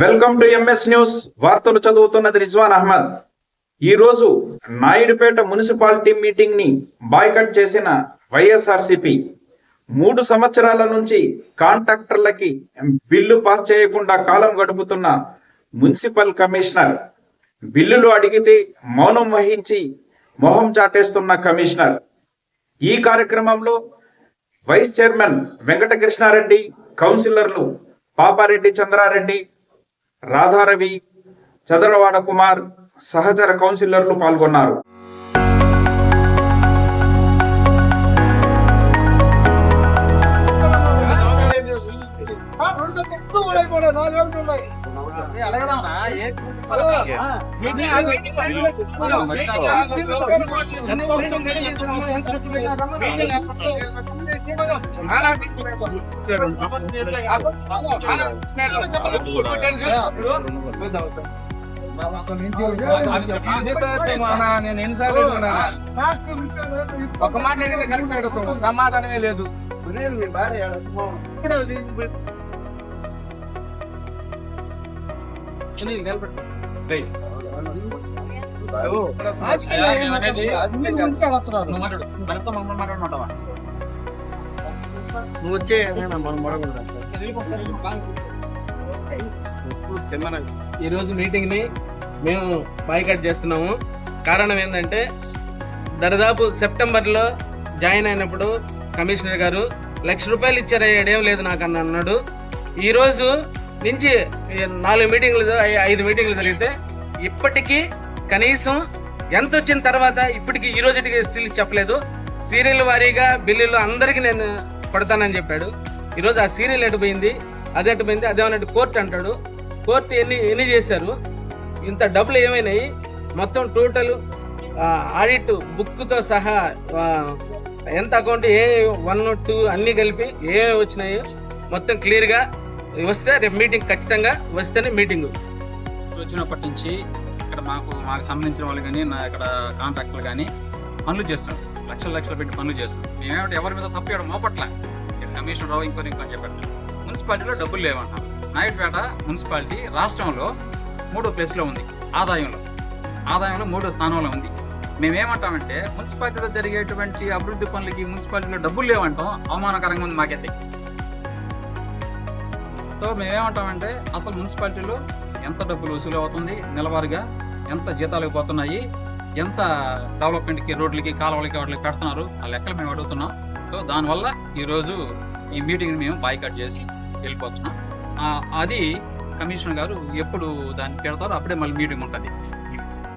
Welcome to MS news. వార్తలు చదువుతున్నది రిజ్వాన్ అహ్మద్. ఈ రోజు నాయుడుపేట మున్సిపాలిటీ మీటింగ్ ని బాయ్కట్ చేసిన వైఎస్ఆర్సీపీ 3 సంవత్సరాల నుంచి కాంట్రాక్టర్లకి బిల్లు పాస్ చేయకుండా కాలం గడుపుతున్న మున్సిపల్ కమిషనర్, బిల్లులు అడిగితే మౌనం వహించి మొహం చాటేస్తున్న కమిషనర్. ఈ కార్యక్రమంలో వైస్ చైర్మన్ వెంకటకృష్ణారెడ్డి, కౌన్సిలర్లు పాపారెడ్డి చంద్రారెడ్డి, రాధారవి, చదరవాడ కుమార్, సహచర కౌన్సిలర్లు పాల్గొన్నారు. నేను ఎన్నిసార్లు ఒక మాట కరెక్ట్ అడుగుతాను, సమాధానమే లేదు. నువ్వు వచ్చే ఈరోజు మీటింగ్ ని మేము బాయ్కట్ చేస్తున్నాము. కారణం ఏంటంటే దరిదాపు సెప్టెంబర్లో జాయిన్ అయినప్పుడు కమిషనర్ గారు ₹1,00,000 ఇచ్చారు, ఏం లేదు నాకు అన్నాడు. ఈరోజు నుంచి 4 మీటింగ్లు 5 మీటింగ్లు జరిగితే ఇప్పటికీ కనీసం ఎంత వచ్చిన తర్వాత ఇప్పటికి ఈ రోజుకి స్టిల్ చెప్పలేదు. సీరియల్ వారీగా బిల్లులు అందరికీ నేను కొడతానని చెప్పాడు. ఈరోజు ఆ సీరియల్ ఎటుపోయింది, అది ఎటుపోయింది, అదేమన్నట్టు కోర్టు అంటాడు. కోర్టు ఎన్ని చేశారు, ఇంత డబ్బులు ఏమైనాయి, మొత్తం టోటల్ ఆడిట్ బుక్తో సహా ఎంత అకౌంట్, ఏ 1, 2 అన్నీ కలిపి ఏమేమి వచ్చినాయో మొత్తం క్లియర్గా వస్తే రేపు మీటింగ్ ఖచ్చితంగా వస్తేనే మీటింగ్. వచ్చినప్పటి నుంచి ఇక్కడ మాకు సంబంధించిన వాళ్ళు కానీ ఇక్కడ కాంట్రాక్టర్లు కానీ పనులు చేస్తున్నాం, లక్షలు పెట్టి పనులు చేస్తున్నాం. మేమేమంటే ఎవరి మీద తప్పు ఇవ్వడం మోపట్ల, కమిషనర్ రావు ఇంకొని చెప్పారు. మున్సిపాలిటీలో డబ్బులు లేవంటారు. నాయుడుపేట మున్సిపాలిటీ రాష్ట్రంలో 3వ ప్లేస్లో ఉంది, ఆదాయంలో 3వ స్థానంలో ఉంది. మేమేమంటామంటే మున్సిపాలిటీలో జరిగేటువంటి అభివృద్ధి పనులకి మున్సిపాలిటీలో డబ్బులు లేవంటాం అవమానకరంగా ఉంది మాకైతే. సో మేమేమంటామంటే అసలు మున్సిపాలిటీలో ఎంత డబ్బులు వసూలు అవుతుంది, నెలవారీగా ఎంత జీతాలకు పోతున్నాయి, ఎంత డెవలప్మెంట్కి, రోడ్లకి, కాలువలకి వాటికి పెడుతున్నారు, ఆ లెక్కలు మేము అడుగుతున్నాం. సో దానివల్ల ఈరోజు ఈ మీటింగ్ని మేము బాయ్కట్ చేసి వెళ్ళిపోతున్నాం. అది కమిషనర్ గారు ఎప్పుడు దాన్ని పెడతారో అప్పుడే మళ్ళీ మీటింగ్ ఉంటుంది. ఈ